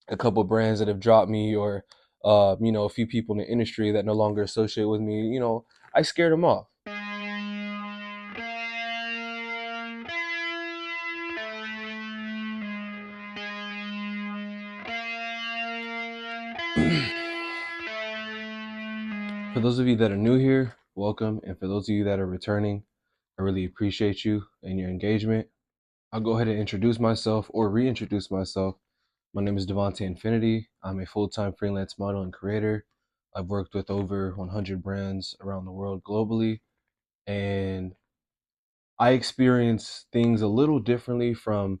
a couple brands that have dropped me, or a few people in the industry that no longer associate with me, I scared them off. For those of you that are new here, welcome. And for those of you that are returning, I really appreciate you and your engagement. I'll go ahead and introduce myself or reintroduce myself. My name is Devonte Infinity. I'm a full-time freelance model and creator. I've worked with over 100 brands around the world globally, and I experience things a little differently from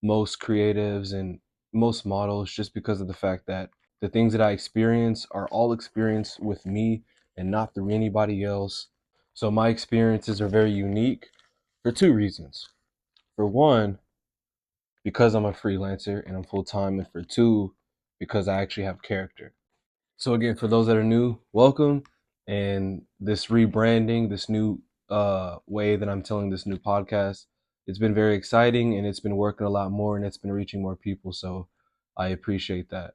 most creatives and most models, just because of the fact that the things that I experience are all experienced with me and not through anybody else. So my experiences are very unique for two reasons. For one, because I'm a freelancer and I'm full-time, and for two, because I actually have character. So again, for those that are new, welcome. And this rebranding, this new way that I'm telling this new podcast, it's been very exciting, and it's been working a lot more, and it's been reaching more people. So I appreciate that.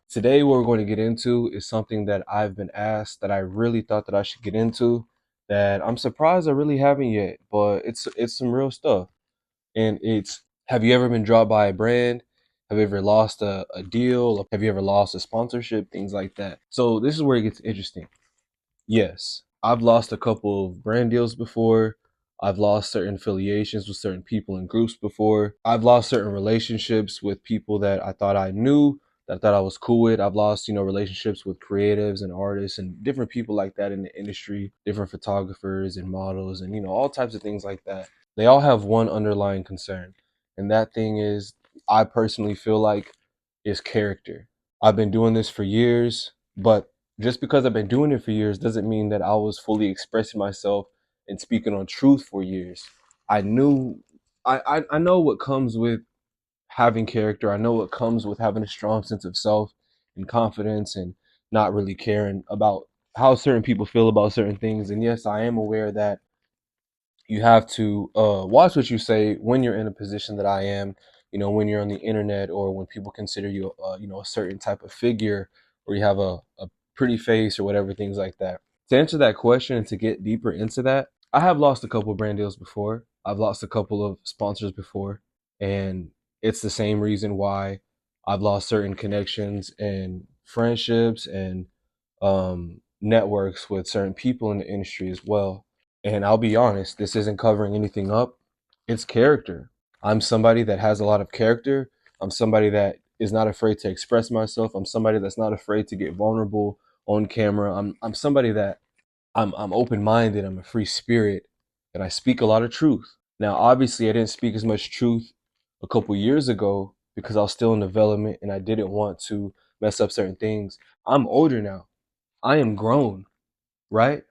Today, what we're going to get into is something that I've been asked that I really thought that I should get into, that I'm surprised I really haven't yet, but it's some real stuff. And it's, have you ever been dropped by a brand? Have you ever lost a deal? Have you ever lost a sponsorship? Things like that. So this is where it gets interesting. Yes, I've lost a couple of brand deals before. I've lost certain affiliations with certain people and groups before. I've lost certain relationships with people that I thought I knew, that I thought I was cool with. I've lost, relationships with creatives and artists and different people like that in the industry, different photographers and models and, all types of things like that. They all have one underlying concern. And that thing is, I personally feel like, is character. I've been doing this for years, but just because I've been doing it for years doesn't mean that I was fully expressing myself and speaking on truth for years. I knew, I know what comes with having character. I know what comes with having a strong sense of self and confidence, and not really caring about how certain people feel about certain things. And yes, I am aware that you have to watch what you say when you're in a position that I am, when you're on the internet, or when people consider you, a certain type of figure, or you have a pretty face or whatever, things like that. To answer that question and to get deeper into that, I have lost a couple of brand deals before. I've lost a couple of sponsors before, and it's the same reason why I've lost certain connections and friendships and networks with certain people in the industry as well. And I'll be honest, this isn't covering anything up. It's character. I'm somebody that has a lot of character. I'm somebody that is not afraid to express myself. I'm somebody that's not afraid to get vulnerable on camera. I'm somebody that I'm open-minded. I'm a free spirit, and I speak a lot of truth. Now, obviously, I didn't speak as much truth a couple years ago because I was still in development and I didn't want to mess up certain things. I'm older now. I am grown, right?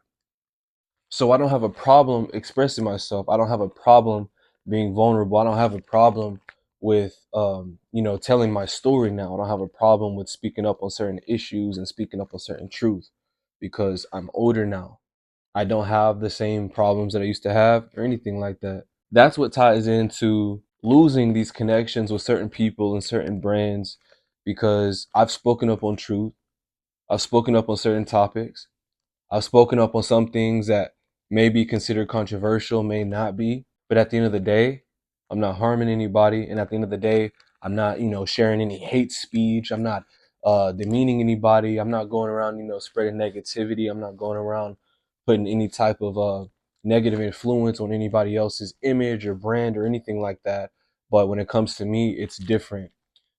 So I don't have a problem expressing myself. I don't have a problem being vulnerable. I don't have a problem with, telling my story now. I don't have a problem with speaking up on certain issues and speaking up on certain truth, because I'm older now. I don't have the same problems that I used to have or anything like that. That's what ties into losing these connections with certain people and certain brands, because I've spoken up on truth. I've spoken up on certain topics. I've spoken up on some things that may be considered controversial, may not be. But at the end of the day, I'm not harming anybody. And at the end of the day, I'm not, sharing any hate speech. I'm not demeaning anybody. I'm not going around, spreading negativity. I'm not going around putting any type of negative influence on anybody else's image or brand or anything like that. But when it comes to me, it's different.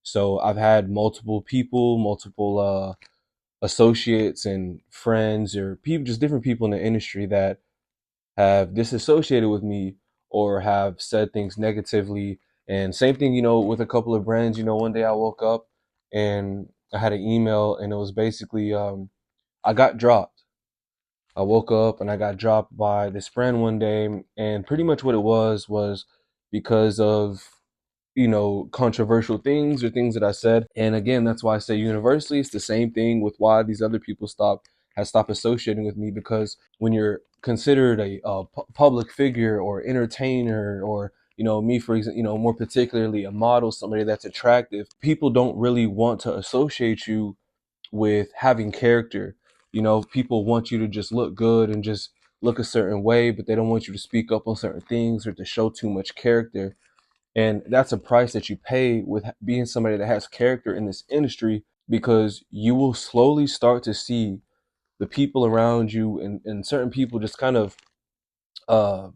So I've had multiple people, multiple associates and friends, or people, just different people in the industry, that have disassociated with me or have said things negatively. And same thing, with a couple of brands. One day I woke up and I had an email, and it was basically, I got dropped. I woke up and I got dropped by this brand one day, and pretty much what it was because of, controversial things or things that I said. And again, that's why I say universally, it's the same thing with why these other people have stopped associating with me. Because when you're considered a public figure or entertainer, or me, for example, more particularly a model, somebody that's attractive, people don't really want to associate you with having character. People want you to just look good and just look a certain way, but they don't want you to speak up on certain things or to show too much character. And that's a price that you pay with being somebody that has character in this industry, because you will slowly start to see the people around you and certain people just kind of uh,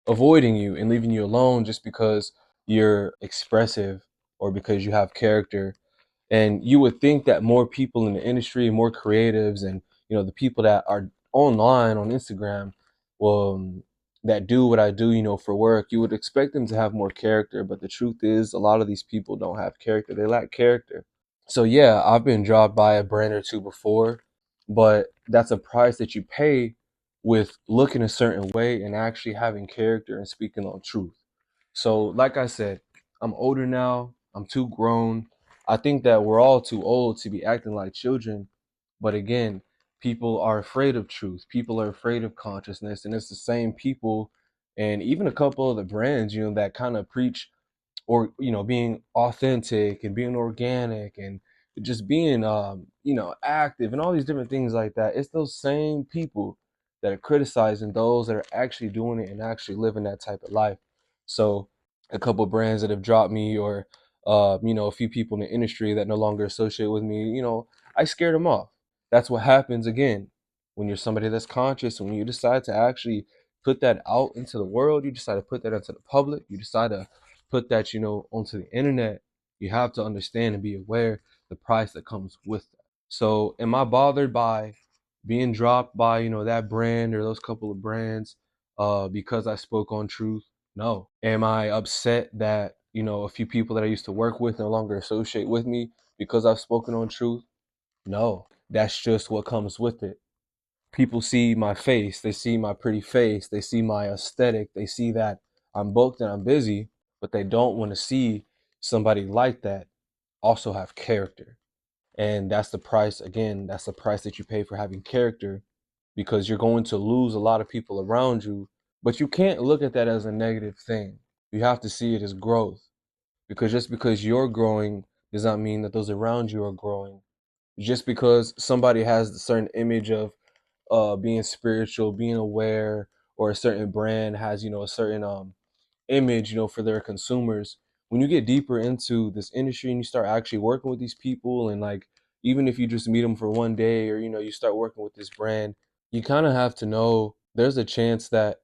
avoiding you and leaving you alone just because you're expressive or because you have character. And you would think that more people in the industry, more creatives, and the people that are online on Instagram, well, that do what I do, for work, you would expect them to have more character. But the truth is, a lot of these people don't have character. They lack character. So yeah, I've been dropped by a brand or two before, but that's a price that you pay with looking a certain way and actually having character and speaking on truth. So like I said, I'm older now. I'm too grown. I think that we're all too old to be acting like children. But again, people are afraid of truth. People are afraid of consciousness. And it's the same people and even a couple of the brands, that kind of preach, or being authentic and being organic and just being active and all these different things like that. It's those same people that are criticizing those that are actually doing it and actually living that type of life. So a couple brands that have dropped me, or a few people in the industry that no longer associate with me, I scared them off. That's what happens again when you're somebody that's conscious, and when you decide to actually put that out into the world, you decide to put that into the public, you decide to put that, onto the internet, you have to understand and be aware the price that comes with that. So am I bothered by being dropped by, that brand or those couple of brands because I spoke on truth? No. Am I upset that, a few people that I used to work with no longer associate with me because I've spoken on truth? No. That's just what comes with it. People see my face, they see my pretty face, they see my aesthetic, they see that I'm booked and I'm busy, but they don't want to see somebody like that also have character. And that's the price, again, that's the price that you pay for having character, because you're going to lose a lot of people around you. But you can't look at that as a negative thing. You have to see it as growth, because just because you're growing does not mean that those around you are growing. Just because somebody has a certain image of being spiritual, being aware, or a certain brand has, a certain image, for their consumers. When you get deeper into this industry and you start actually working with these people, and like, even if you just meet them for one day, or you start working with this brand, you kind of have to know there's a chance that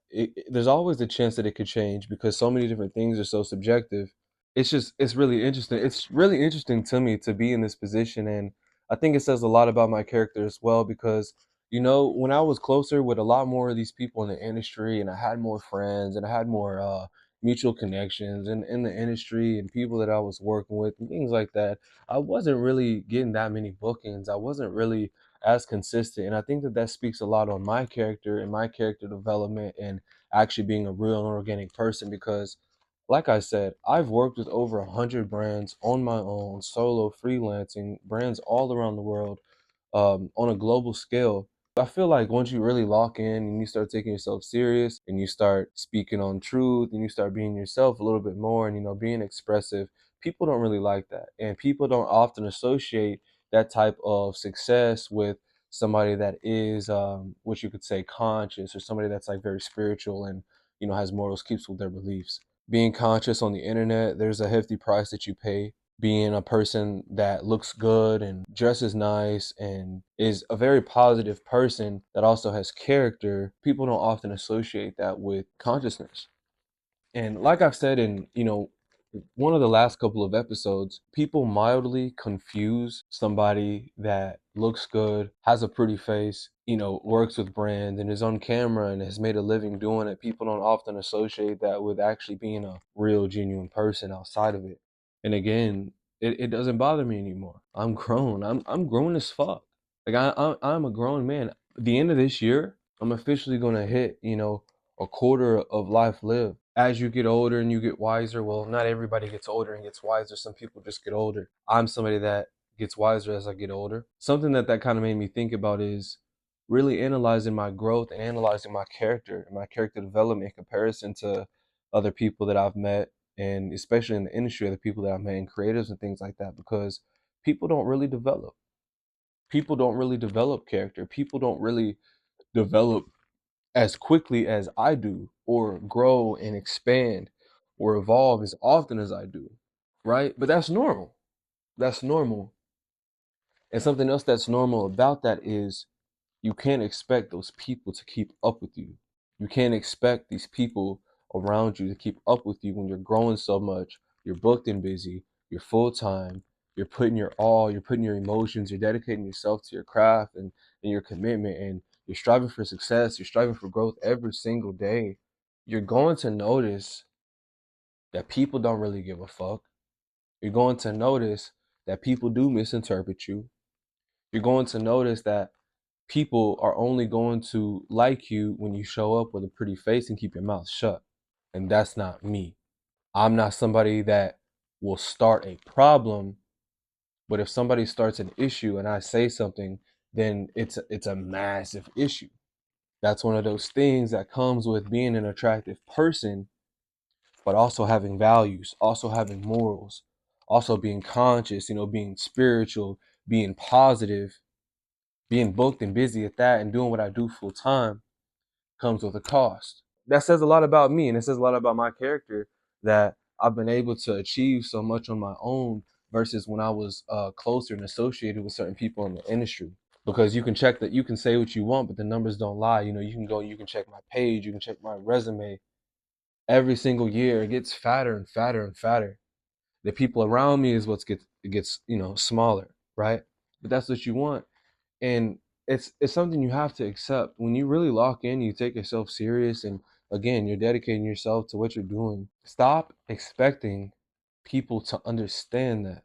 there's always a chance that it could change, because so many different things are so subjective. It's really interesting. It's really interesting to me to be in this position, and I think it says a lot about my character as well, because when I was closer with a lot more of these people in the industry, and I had more friends, and I had more mutual connections in the industry, and people that I was working with and things like that, I wasn't really getting that many bookings. I wasn't really as consistent. And I think that that speaks a lot on my character and my character development and actually being a real and organic person, because like I said, I've worked with over 100 brands on my own, solo, freelancing, brands all around the world, on a global scale. I feel like once you really lock in and you start taking yourself serious and you start speaking on truth and you start being yourself a little bit more and being expressive, people don't really like that. And people don't often associate that type of success with somebody that is what you could say conscious, or somebody that's like very spiritual and has morals, keeps with their beliefs. Being conscious on the internet, there's a hefty price that you pay. Being a person that looks good and dresses nice and is a very positive person that also has character, people don't often associate that with consciousness. And like I've said in, one of the last couple of episodes, people mildly confuse somebody that looks good, has a pretty face, works with brands and is on camera and has made a living doing it. People don't often associate that with actually being a real, genuine person outside of it. And again, it doesn't bother me anymore. I'm grown. I'm grown as fuck. Like I'm a grown man. At the end of this year, I'm officially gonna hit, a quarter of life lived. As you get older and you get wiser, well, not everybody gets older and gets wiser. Some people just get older. I'm somebody that gets wiser as I get older. Something that kind of made me think about is really analyzing my growth and analyzing my character and my character development in comparison to other people that I've met, and especially in the industry, other people that I've met, and creatives and things like that, because people don't really develop. People don't really develop character. People don't really develop as quickly as I do, or grow and expand or evolve as often as I do, right? But that's normal. That's normal. And something else that's normal about that is you can't expect those people to keep up with you. You can't expect these people around you to keep up with you when you're growing so much. You're booked and busy, you're full time, you're putting your all, you're putting your emotions, you're dedicating yourself to your craft and your commitment, and you're striving for success, you're striving for growth every single day. You're going to notice that people don't really give a fuck. You're going to notice that people do misinterpret you. You're going to notice that people are only going to like you when you show up with a pretty face and keep your mouth shut. And that's not me. I'm not somebody that will start a problem, but if somebody starts an issue and I say something, then it's a massive issue. That's one of those things that comes with being an attractive person, but also having values, also having morals, also being conscious, being spiritual, being positive, being booked and busy at that, and doing what I do full time comes with a cost. That says a lot about me, and it says a lot about my character, that I've been able to achieve so much on my own versus when I was closer and associated with certain people in the industry. Because you can check that, you can say what you want, but the numbers don't lie. You can go, you can check my page, you can check my resume. Every single year, it gets fatter and fatter and fatter. The people around me is it gets smaller, right? But that's what you want. And it's something you have to accept. When you really lock in, you take yourself serious, and again, you're dedicating yourself to what you're doing. Stop expecting people to understand that.